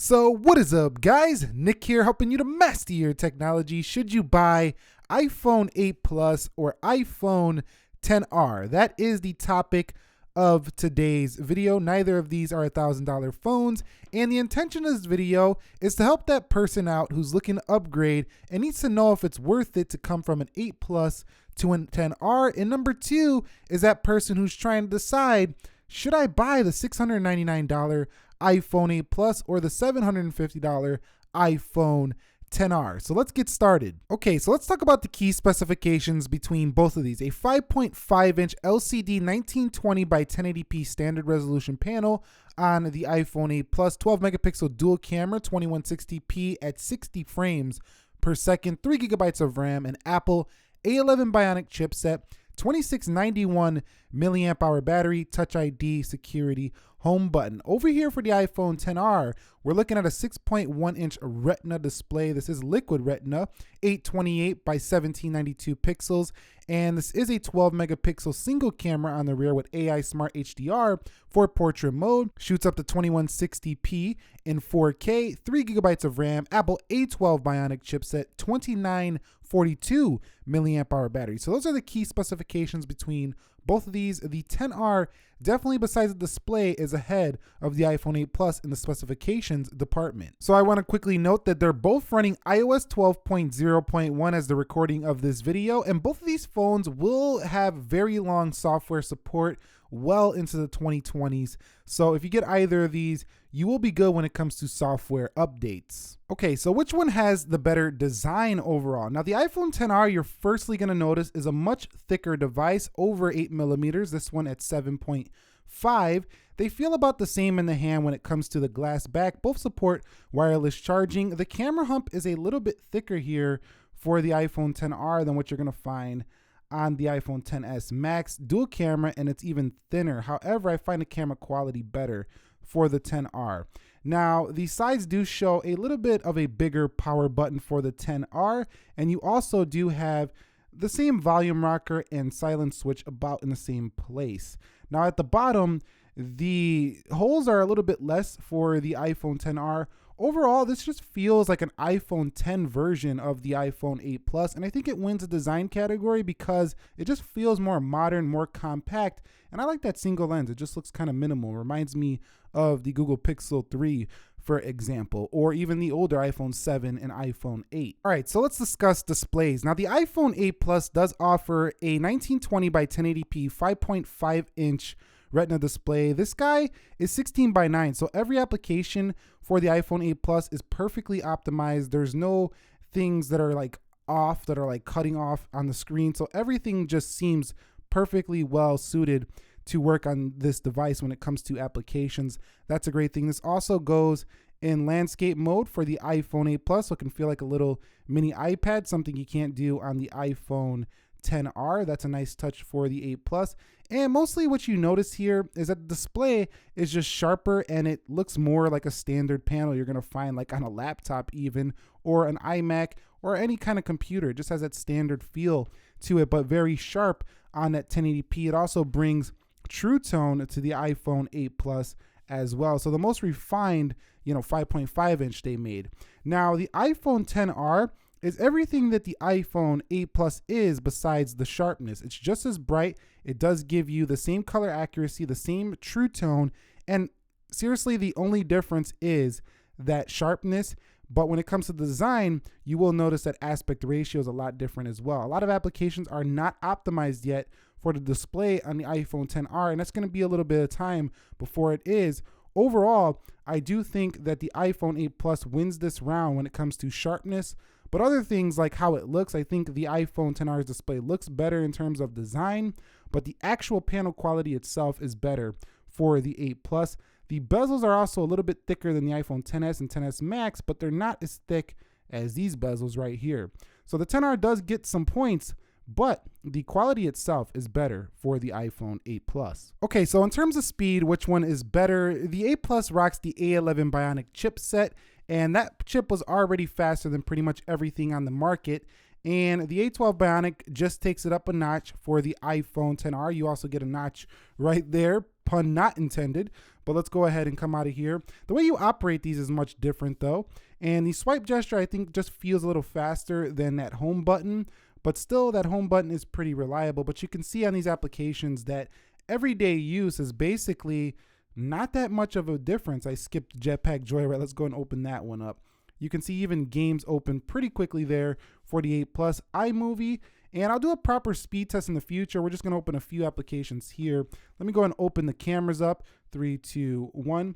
So what is up, guys? Nick here, helping you to master your technology. Should you buy iPhone 8 Plus or iPhone XR? That is the topic of today's video. Neither of these are $1,000 phones, and the intention of this video is to help that person out who's looking to upgrade and needs to know if it's worth it to come from an 8 Plus to an XR. And number two is that person who's trying to decide, should I buy the $699 iPhone 8 Plus or the $750 iPhone XR? So let's get started. Okay, so let's talk about the key specifications between both of these. A 5.5-inch LCD 1920 by 1080p standard resolution panel on the iPhone 8 Plus, 12 megapixel dual camera, 2160p at 60 frames per second, 3 gigabytes of RAM, an Apple A11 Bionic chipset, 2691 milliamp hour battery, Touch ID, security, home button. Over here for the iPhone XR, we're looking at a 6.1-inch Retina display. This is liquid Retina, 828 by 1792 pixels, and this is a 12 megapixel single camera on the rear with AI Smart HDR for portrait mode. Shoots up to 2160p in 4K, 3 gigabytes of RAM, Apple A12 Bionic chipset, 2942 milliamp hour battery. So those are the key specifications between both of these. The XR, definitely besides the display, is ahead of the iPhone 8 Plus in the specifications department. So I want to quickly note that they're both running iOS 12.0.1 as the recording of this video, and both of these phones will have very long software support well into the 2020s. So if you get either of these, you will be good when it comes to software updates. Okay, so which one has the better design overall? Now the iPhone XR, you're firstly gonna notice, is a much thicker device, over 8 millimeters, this one at 7.5. They feel about the same in the hand when it comes to the glass back. Both support wireless charging. The camera hump is a little bit thicker here for the iPhone XR than what you're gonna find on the iPhone XS Max. Dual camera, and it's even thinner. However, I find the camera quality better for the XR. Now, the sides do show a little bit of a bigger power button for the XR, and you also do have the same volume rocker and silent switch about in the same place. Now at the bottom, the holes are a little bit less for the iPhone XR. Overall, this just feels like an iPhone X version of the iPhone 8 Plus, and I think it wins the design category because it just feels more modern, more compact, and I like that single lens. It just looks kind of minimal. It reminds me of the Google Pixel 3, for example, or even the older iPhone 7 and iPhone 8. All right, so let's discuss displays. Now, the iPhone 8 Plus does offer a 1920 by 1080p 5.5-inch Retina display. This guy is 16 by 9, so every application for the iPhone 8 Plus is perfectly optimized. There's no things that are like off, that are like cutting off on the screen, so everything just seems perfectly well suited to work on this device when it comes to applications. That's a great thing. This also goes in landscape mode for the iPhone 8 Plus, so it can feel like a little mini iPad, something you can't do on the iPhone XR. That's a nice touch for the 8 Plus. And mostly what you notice here is that the display is just sharper, and it looks more like a standard panel you're gonna find like on a laptop even, or an iMac, or any kind of computer. It just has that standard feel to it, but very sharp on that 1080p. It also brings True Tone to the iPhone 8 Plus as well. So the most refined, 5.5-inch they made. Now the iPhone XR is everything that the iPhone 8 Plus is besides the sharpness. It's just as bright. It does give you the same color accuracy, the same True Tone, and seriously, the only difference is that sharpness. But when it comes to the design, you will notice that aspect ratio is a lot different as well. A lot of applications are not optimized yet for the display on the iPhone XR, and that's going to be a little bit of time before it is. Overall, I do think that the iPhone 8 Plus wins this round when it comes to sharpness, but other things like how it looks, I think the iPhone XR's display looks better in terms of design, but the actual panel quality itself is better for the 8 Plus. The bezels are also a little bit thicker than the iPhone XS and XS Max, but they're not as thick as these bezels right here. So the XR does get some points, but the quality itself is better for the iPhone 8 Plus. Okay, so in terms of speed, which one is better? The 8 Plus rocks the A11 Bionic chipset, and that chip was already faster than pretty much everything on the market. And the A12 Bionic just takes it up a notch for the iPhone XR. You also get a notch right there, pun not intended. but let's go ahead and come out of here. The way you operate these is much different though. And the swipe gesture, I think, just feels a little faster than that home button, but still that home button is pretty reliable. But you can see on these applications that everyday use is basically not that much of a difference. I skipped Jetpack Joyride. Let's go and open that one up. You can see even games open pretty quickly there for the 8 Plus iMovie. And I'll do a proper speed test in the future. We're just going to open a few applications here. Let me go and open the cameras up. 3, 2, 1.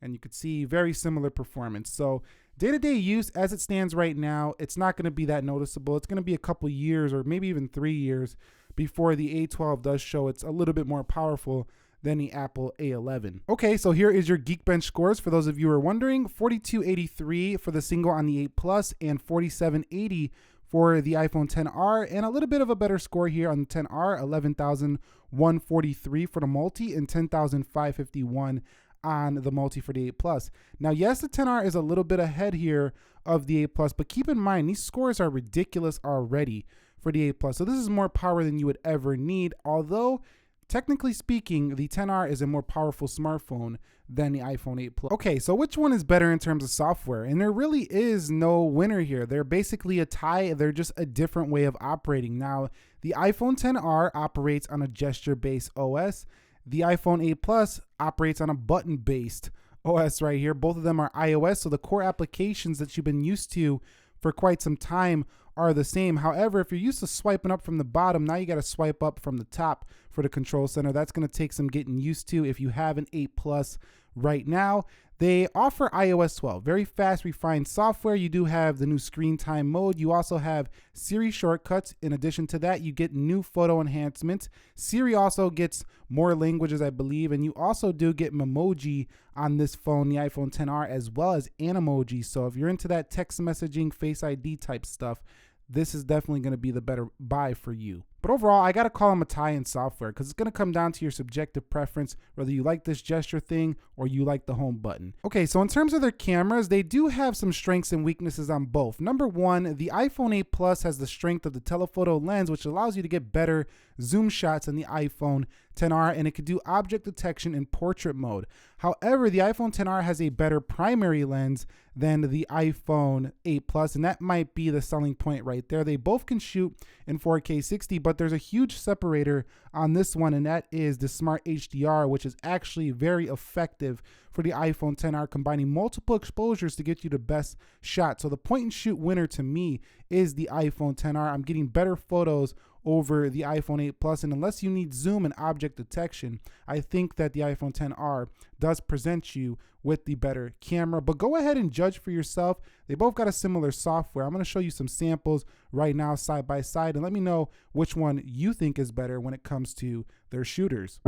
And you can see very similar performance. So day-to-day use as it stands right now, it's not going to be that noticeable. It's going to be a couple years or maybe even 3 years before the A12 does show it's a little bit more powerful than the Apple A11. Okay, so here is your Geekbench scores for those of you who are wondering. 4283 for the single on the 8 Plus and 4780 for the iPhone XR, and a little bit of a better score here on the XR, 11,143 for the multi and 10,551 on the multi for the 8 Plus. Now, yes, the XR is a little bit ahead here of the 8 Plus, but keep in mind, these scores are ridiculous already for the 8 Plus. So this is more power than you would ever need, although technically speaking, the XR is a more powerful smartphone than the iPhone 8 Plus. Okay, so which one is better in terms of software? And there really is no winner here. They're basically a tie. They're just a different way of operating. Now, the iPhone XR operates on a gesture-based OS. The iPhone 8 Plus operates on a button-based OS right here. Both of them are iOS, so the core applications that you've been used to for quite some time are the same. However, if you're used to swiping up from the bottom, now you got to swipe up from the top for the control center. That's going to take some getting used to if you have an 8 Plus right now. They offer iOS 12, very fast, refined software. You do have the new screen time mode. You also have Siri shortcuts. In addition to that, you get new photo enhancements. Siri also gets more languages, I believe, and you also do get Memoji on this phone, the iPhone XR, as well as Animoji. So if you're into that text messaging, Face ID type stuff, this is definitely going to be the better buy for you. But overall, I got to call them a tie in software because it's going to come down to your subjective preference, whether you like this gesture thing or you like the home button. Okay, so in terms of their cameras, they do have some strengths and weaknesses on both. Number one, the iPhone 8 Plus has the strength of the telephoto lens, which allows you to get better zoom shots than the iPhone XR, and it can do object detection in portrait mode. However, the iPhone XR has a better primary lens than the iPhone 8 Plus, and that might be the selling point right there. They both can shoot in 4K 60, but there's a huge separator on this one, and that is the Smart HDR, which is actually very effective for the iPhone XR, combining multiple exposures to get you the best shot. So the point and shoot winner to me is the iPhone XR. I'm getting better photos over the iPhone 8 Plus, and unless you need zoom and object detection, I think that the iPhone XR does present you with the better camera. But go ahead and judge for yourself. They both got a similar software. I'm going to show you some samples right now side by side, and let me know which one you think is better when it comes to their shooters.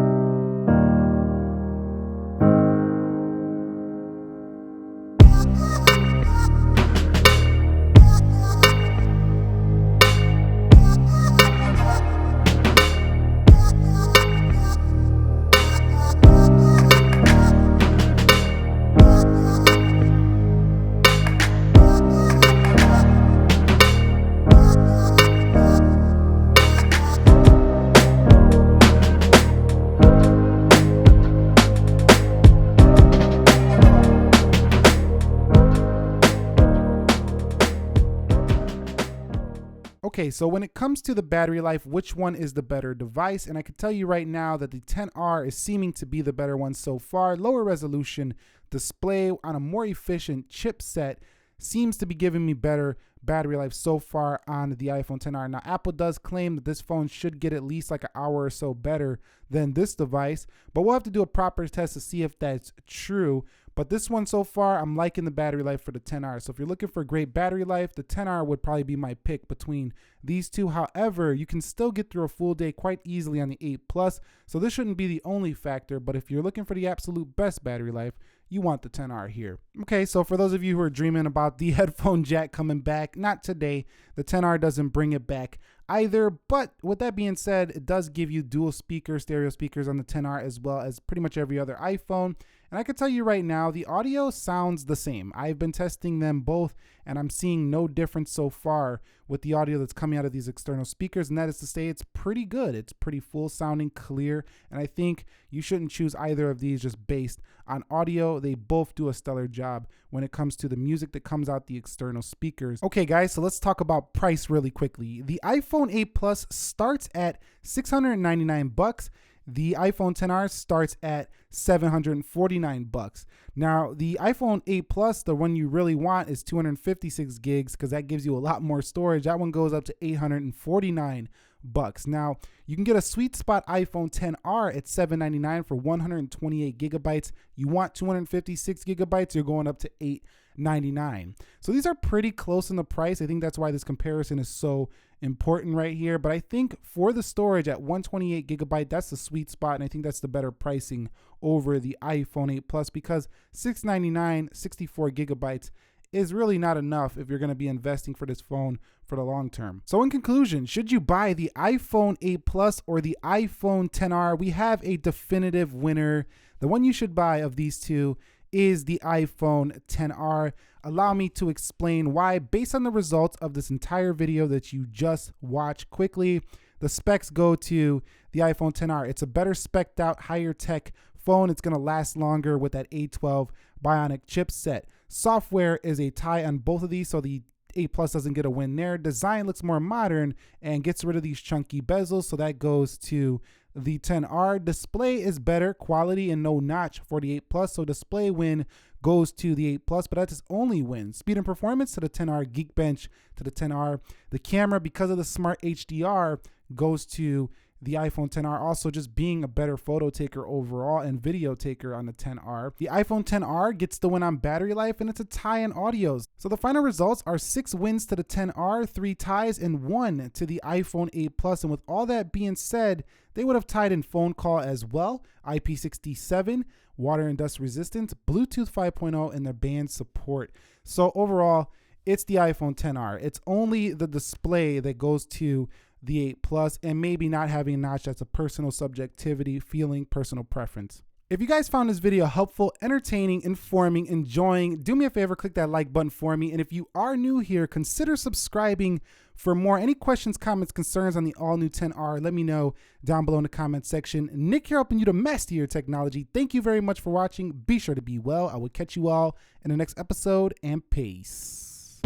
Okay, so when it comes to the battery life, which one is the better device? And I can tell you right now that the XR is seeming to be the better one so far. Lower resolution display on a more efficient chipset seems to be giving me better battery life so far on the iPhone XR. Now, Apple does claim that this phone should get at least like an hour or so better than this device, but we'll have to do a proper test to see if that's true. But this one so far, I'm liking the battery life for the XR. So if you're looking for great battery life, the XR would probably be my pick between these two. However, you can still get through a full day quite easily on the 8 Plus. So this shouldn't be the only factor, but if you're looking for the absolute best battery life, you want the XR here. Okay, so for those of you who are dreaming about the headphone jack coming back, not today. The XR doesn't bring it back either. But with that being said, it does give you dual speaker, stereo speakers on the XR as well as pretty much every other iPhone. And I can tell you right now, the audio sounds the same. I've been testing them both, and I'm seeing no difference so far with the audio that's coming out of these external speakers, and that is to say it's pretty good. It's pretty full sounding, clear, and I think you shouldn't choose either of these just based on audio. They both do a stellar job when it comes to the music that comes out the external speakers. Okay guys, so let's talk about price really quickly. The iPhone 8 Plus starts at $699. The iPhone XR starts at $749. Now, the iPhone 8 Plus, the one you really want, is 256 gigs because that gives you a lot more storage. That one goes up to $849. Now, you can get a sweet spot iPhone XR at $799 for 128 gigabytes. You want 256 gigabytes, you're going up to $899. So these are pretty close in the price. I think that's why this comparison is so important right here. But I think for the storage at 128 gigabyte, that's the sweet spot. And I think that's the better pricing over the iPhone 8 Plus because $699, 64 gigabytes is really not enough if you're going to be investing for this phone for the long term. So in conclusion, should you buy the iPhone 8 Plus or the iPhone XR? We have a definitive winner. The one you should buy of these two is the iPhone XR. Allow me to explain why based on the results of this entire video that you just watched quickly. The specs go to the iPhone XR. It's a better spec'd out, higher tech phone. It's going to last longer with that A12 Bionic chipset. Software is a tie on both of these, so the 8 Plus doesn't get a win there. Design looks more modern and gets rid of these chunky bezels, so that goes to the XR. Display is better quality and no notch for the 8 Plus, so display win goes to the 8 Plus, but that's its only win. Speed and performance to the XR. Geekbench to the XR. The camera, because of the smart HDR, goes to the iPhone XR, also just being a better photo taker overall and video taker on the XR. The iPhone XR gets the win on battery life, and it's a tie in audios. So the final results are 6 wins to the XR, 3 ties, and 1 to the iPhone 8 Plus. And with all that being said, they would have tied in phone call as well, IP67, water and dust resistance, Bluetooth 5.0, and their band support. So overall, it's the iPhone XR. It's only the display that goes to the 8 Plus, and maybe not having a notch. That's a personal subjectivity, feeling, personal preference. If you guys found this video helpful, entertaining, informing, enjoying, do me a favor, click that like button for me. And if you are new here, consider subscribing for more. Any questions, comments, concerns on the all new XR, let me know down below in the comment section. Nick here, helping you to master your technology. Thank you very much for watching. Be sure to be well. I will catch you all in the next episode, and peace.